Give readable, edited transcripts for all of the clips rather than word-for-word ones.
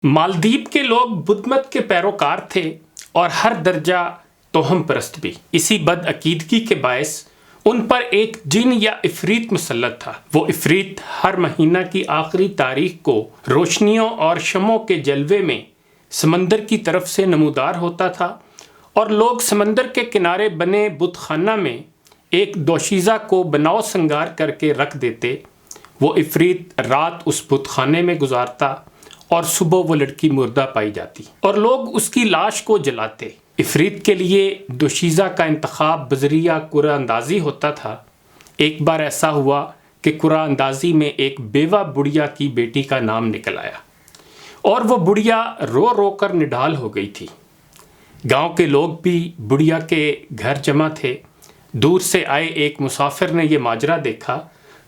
مالدیپ کے لوگ بدھ مت کے پیروکار تھے اور ہر درجہ توہم پرست بھی۔ اسی بد عقیدگی کے باعث ان پر ایک جن یا عفریت مسلط تھا۔ وہ عفریت ہر مہینہ کی آخری تاریخ کو روشنیوں اور شمعوں کے جلوے میں سمندر کی طرف سے نمودار ہوتا تھا اور لوگ سمندر کے کنارے بنے بت خانہ میں ایک دوشیزہ کو بناؤ سنگار کر کے رکھ دیتے۔ وہ عفریت رات اس بت خانے میں گزارتا اور صبح وہ لڑکی مردہ پائی جاتی اور لوگ اس کی لاش کو جلاتے۔ عفریت کے لیے دوشیزہ کا انتخاب بذریعہ قرعہ اندازی ہوتا تھا۔ ایک بار ایسا ہوا کہ قرعہ اندازی میں ایک بیوہ بڑھیا کی بیٹی کا نام نکل آیا اور وہ بڑھیا رو رو کر نڈھال ہو گئی تھی۔ گاؤں کے لوگ بھی بڑھیا کے گھر جمع تھے۔ دور سے آئے ایک مسافر نے یہ ماجرا دیکھا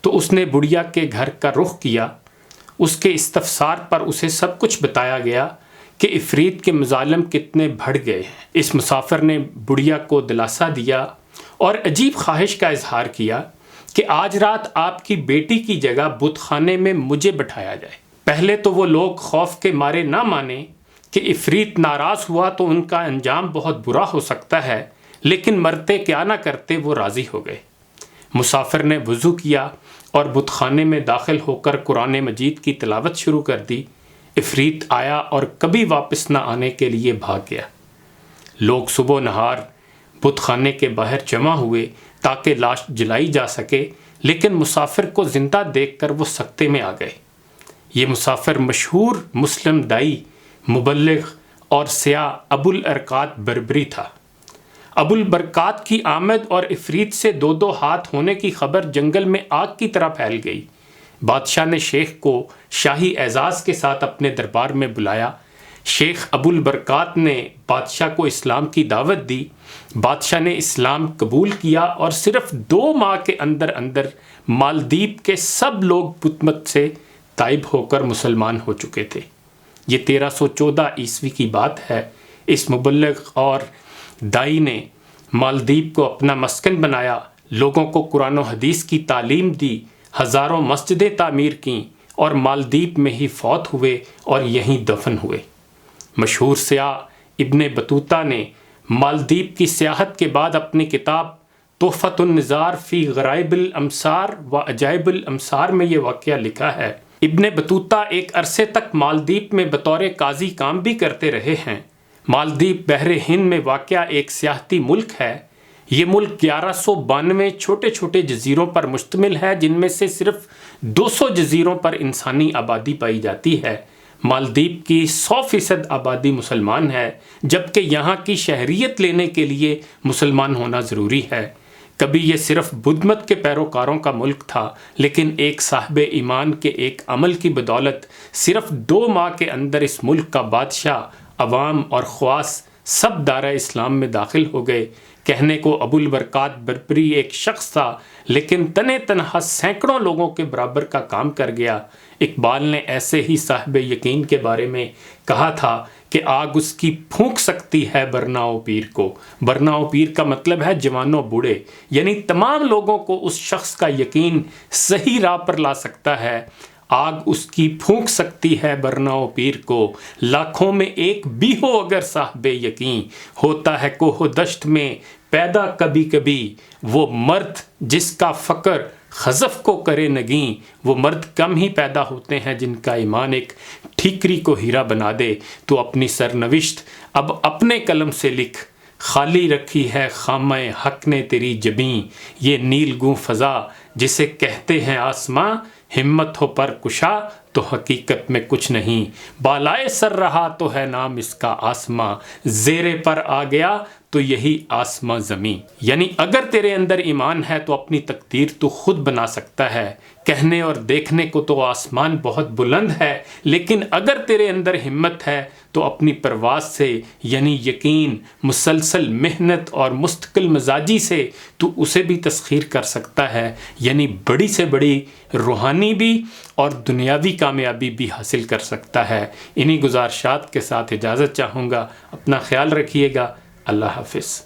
تو اس نے بڑھیا کے گھر کا رخ کیا۔ اس کے استفسار پر اسے سب کچھ بتایا گیا کہ عفریت کے مظالم کتنے بڑھ گئے ہیں۔ اس مسافر نے بڑھیا کو دلاسا دیا اور عجیب خواہش کا اظہار کیا کہ آج رات آپ کی بیٹی کی جگہ بت خانے میں مجھے بٹھایا جائے۔ پہلے تو وہ لوگ خوف کے مارے نہ مانے کہ عفریت ناراض ہوا تو ان کا انجام بہت برا ہو سکتا ہے، لیکن مرتے کیا نہ کرتے وہ راضی ہو گئے۔ مسافر نے وضو کیا اور بت خانے میں داخل ہو کر قرآن مجید کی تلاوت شروع کر دی۔ عفریت آیا اور کبھی واپس نہ آنے کے لیے بھاگ گیا۔ لوگ صبح نہار بت خانے کے باہر جمع ہوئے تاکہ لاش جلائی جا سکے، لیکن مسافر کو زندہ دیکھ کر وہ سکتے میں آ گئے۔ یہ مسافر مشہور مسلم دائی، مبلغ اور سیاح ابو الارقاد بربری تھا۔ ابو البرکات کی آمد اور عفریت سے دو دو ہاتھ ہونے کی خبر جنگل میں آگ کی طرح پھیل گئی۔ بادشاہ نے شیخ کو شاہی اعزاز کے ساتھ اپنے دربار میں بلایا۔ شیخ ابو البرکات نے بادشاہ کو اسلام کی دعوت دی۔ بادشاہ نے اسلام قبول کیا اور صرف 2 ماہ کے اندر اندر مالدیپ کے سب لوگ بت مت سے تائب ہو کر مسلمان ہو چکے تھے۔ یہ 1314 عیسوی کی بات ہے۔ اس مبلغ اور دائی نے مالدیپ کو اپنا مسکن بنایا، لوگوں کو قرآن و حدیث کی تعلیم دی، ہزاروں مسجدیں تعمیر کیں اور مالدیپ میں ہی فوت ہوئے اور یہیں دفن ہوئے۔ مشہور سیاح ابن بطوطہ نے مالدیپ کی سیاحت کے بعد اپنی کتاب تحفۃ النظار فی غرائب الامصار و عجائب الامصار میں یہ واقعہ لکھا ہے۔ ابن بطوطہ ایک عرصے تک مالدیپ میں بطور قاضی کام بھی کرتے رہے ہیں۔ مالدیپ بحر ہند میں واقع ایک سیاحتی ملک ہے۔ یہ ملک 1192 چھوٹے چھوٹے جزیروں پر مشتمل ہے، جن میں سے صرف 200 جزیروں پر انسانی آبادی پائی جاتی ہے۔ مالدیپ کی 100% آبادی مسلمان ہے، جبکہ یہاں کی شہریت لینے کے لیے مسلمان ہونا ضروری ہے۔ کبھی یہ صرف بدھ مت کے پیروکاروں کا ملک تھا، لیکن ایک صاحب ایمان کے ایک عمل کی بدولت صرف 2 ماہ کے اندر اس ملک کا بادشاہ، عوام اور خواص سب دائرہ اسلام میں داخل ہو گئے۔ کہنے کو ابو البرکات بربری ایک شخص تھا، لیکن تنے تنہا سینکڑوں لوگوں کے برابر کا کام کر گیا۔ اقبال نے ایسے ہی صاحب یقین کے بارے میں کہا تھا کہ آگ اس کی پھونک سکتی ہے برنا و پیر کو۔ برنا و پیر کا مطلب ہے جوان و بوڑھے، یعنی تمام لوگوں کو اس شخص کا یقین صحیح راہ پر لا سکتا ہے۔ آگ اس کی پھونک سکتی ہے برنا و پیر کو، لاکھوں میں ایک بھی ہو اگر صاحب یقین، ہوتا ہے کوہ و دشت میں پیدا کبھی کبھی وہ مرد جس کا فقر خزف کو کرے نگیں۔ وہ مرد کم ہی پیدا ہوتے ہیں جن کا ایمان ایک ٹھیکری کو ہیرا بنا دے۔ تو اپنی سرنوشت اب اپنے قلم سے لکھ، خالی رکھی ہے خامہ حق نے تیری جبیں۔ یہ نیل گوں فضا جسے کہتے ہیں آسماں، ہمت ہو پر کشا تو حقیقت میں کچھ نہیں۔ بالائے سر رہا تو ہے نام اس کا آسماں، زیرے پر آ گیا تو یہی آسماں زمین۔ یعنی اگر تیرے اندر ایمان ہے تو اپنی تقدیر تو خود بنا سکتا ہے۔ کہنے اور دیکھنے کو تو آسمان بہت بلند ہے، لیکن اگر تیرے اندر ہمت ہے تو اپنی پرواز سے، یعنی یقین، مسلسل محنت اور مستقل مزاجی سے تو اسے بھی تسخیر کر سکتا ہے، یعنی بڑی سے بڑی روحانی بھی اور دنیاوی کامیابی بھی حاصل کر سکتا ہے۔ انہی گزارشات کے ساتھ اجازت چاہوں گا۔ اپنا خیال رکھیے گا۔ اللہ حافظ۔